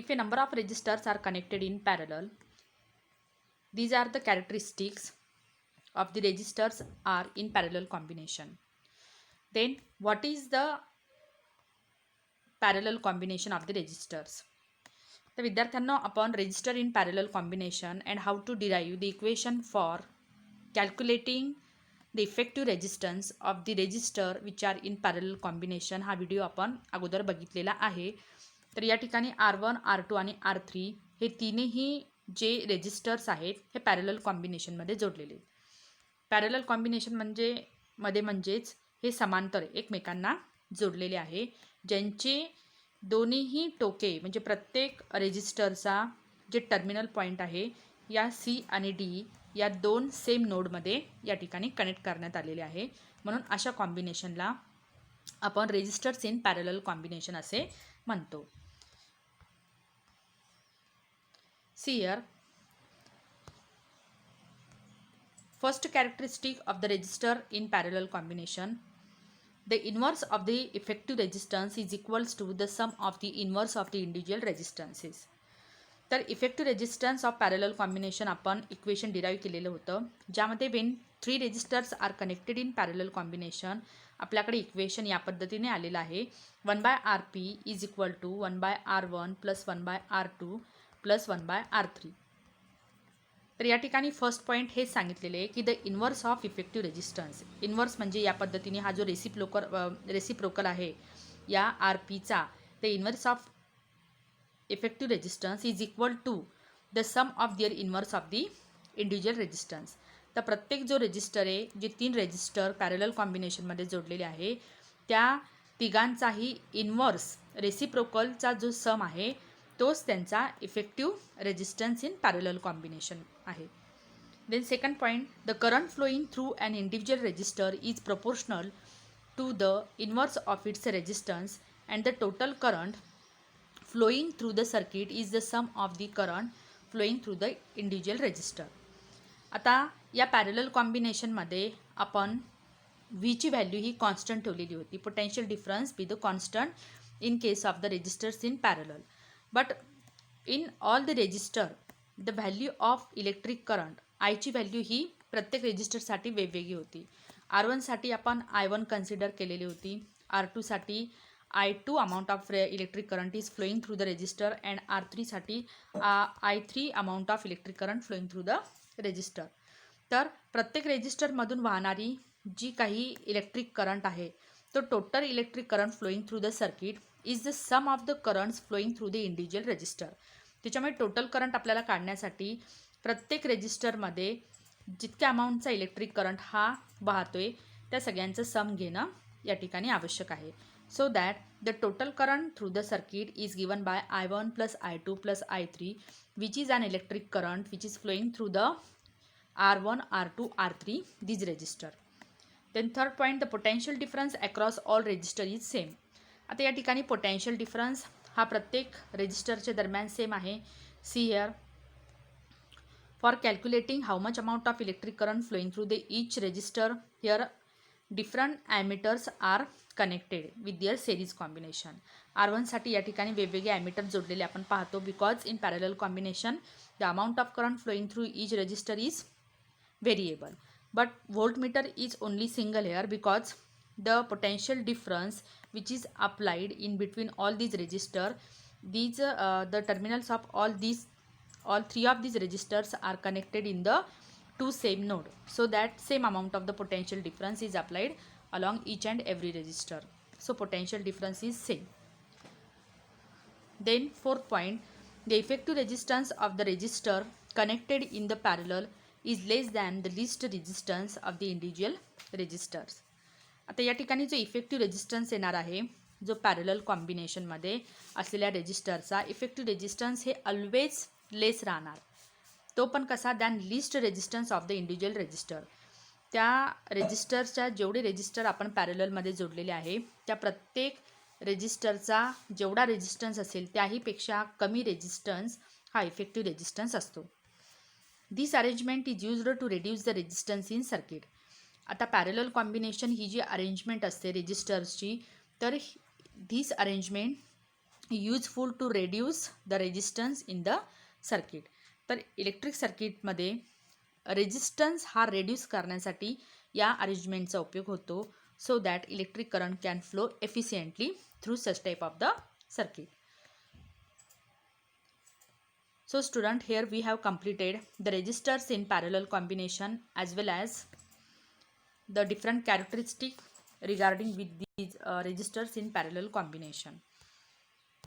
If a number of registers are connected in parallel, these are the characteristics of the registers are in parallel combination. Then what is the parallel combination of the registers? तर विद्यार्थ्यांना आपण register in parallel combination and how to derive the equation for calculating the effective resistance of the register which are in parallel combination हा video आपण अगोदर बघितलेला आहे. तर या ठिकाणी R1, R2 आणि R3 हे तीनही जे रेजिस्टर्स आहेत हे पॅरलल कॉम्बिनेशनमध्ये जोडलेले. पॅरलल कॉम्बिनेशन म्हणजेच हे समांतर एकमेकांना जोडलेले आहे, ज्यांचे दोन्हीही टोके म्हणजे प्रत्येक रेजिस्टरचा जे टर्मिनल पॉईंट आहे या C आणि D या दोन सेम नोडमध्ये या ठिकाणी कनेक्ट करण्यात आलेले आहे. म्हणून अशा कॉम्बिनेशनला आपण रेजिस्टर्स इन पॅरलल कॉम्बिनेशन असे म्हणतो. See here, first characteristic of the register in parallel combination, the inverse of the effective resistance is equals to the sum of the inverse of the individual resistances. तर effective resistance of parallel combination आपण equation derive केलेलं होतं, ज्यामध्ये when 3 resistors are connected in parallel combination आपल्याकडे equation या पद्धतीने आलेलं आहे. 1/Rp is equal to 1/R1 plus 1/R2 plus 1/R3. तर या ठिकाणी फर्स्ट पॉईंट हेच सांगितलेले आहे की the inverse of effective resistance. Inverse म्हणजे या पद्धतीने हा जो रेसिप्रोकल आहे या आर पीचा, the inverse of effective resistance is equal to the sum of their inverse of the individual resistance. तर प्रत्येक जो रेजिस्टर आहे, जे 3 रेजिस्टर पॅरलल कॉम्बिनेशनमध्ये जोडलेले आहे, त्या तिघांचाही इन्व्हर्स रेसिप्रोकलचा जो सम आहे तोच त्यांचा effective resistance in parallel combination आहे. Then second point, the current flowing through an individual resistor is proportional to the inverse of its resistance and the total current flowing through the circuit is the sum of the current flowing through the individual resistor. आता या parallel कॉम्बिनेशनमध्ये आपण V ची value ही constant ठेवलेली होती. Potential difference be the constant in case of the resistors in parallel. But in all the resistor the value of electric current I ची value ही प्रत्येक रेजिस्टरसाठी वेगवेगळी होती. R1 साठी आपण I1 कन्सिडर केलेली होती. R2 साठी I2 amount of electric current is flowing through the resistor and R3 साठी I3 amount of electric current flowing through the resistor. तर प्रत्येक रेजिस्टरमधून वाहणारी जी काही इलेक्ट्रिक करंट आहे तो total electric current flowing through the circuit is the sum of the currents flowing through the individual resistor. त्याच्यामुळे total current आपल्याला काढण्यासाठी प्रत्येक रेजिस्टरमध्ये जितक्या अमाऊंटचा इलेक्ट्रिक करंट हा वाहतोय त्या सगळ्यांचं सम घेणं या ठिकाणी आवश्यक आहे. So that the total current through the circuit is given by I1 plus I2 plus I3, which is an electric current which is flowing through the R1, R2, R3, these register. Then third point, the potential difference across all register is same. आता या ठिकाणी potential difference हा प्रत्येक रेजिस्टरच्या दरम्यान same आहे. See here, for calculating how much amount of electric current flowing through the each register, here different ammeters are connected with their series combination. R1 साठी या ठिकाणी वेगवेगळे ॲमिटर जोडलेले आपण पाहतो. Because in parallel combination the amount of current flowing through each resistor is variable, but voltmeter is only single here because the potential difference which is applied in between all these resistor, these the terminals of all three of these registers are connected in the two same node, so that same amount of the potential difference is applied along each and every register, so potential difference is same. Then fourth point, the effective resistance of the resistor connected in the parallel is less than the least resistance of the individual registers. आता या ठिकाणी जो effective resistance येणार आहे, जो parallel कॉम्बिनेशनमध्ये असलेल्या रेजिस्टरचा इफेक्टिव्ह रेजिस्टन्स हे ऑलवेज लेस राहणार. तो पण कसा, than least resistance of the individual resistor. त्या रेजिस्टरच्या जेवढे रेजिस्टर आपण पॅरललमध्ये जोडलेले आहे त्या प्रत्येक रेजिस्टरचा जेवढा रेजिस्टन्स असेल त्याहीपेक्षा कमी रेजिस्टन्स हा इफेक्टिव्ह रेजिस्टन्स असतो. This arrangement is used to reduce the resistance in circuit. आता पॅरलल कॉम्बिनेशन ही जी अरेंजमेंट असते रेजिस्टर्सची, तर this arrangement useful to reduce the resistance in the circuit. तर इलेक्ट्रिक सर्किटमध्ये रेजिस्टन्स हा रेड्यूस करण्यासाठी या अरेंजमेंटचा उपयोग होतो, so that electric current can flow efficiently through such type of the circuit. So student, here we have completed the resistors in parallel combination as well as the different characteristic regarding with these resistors in parallel combination.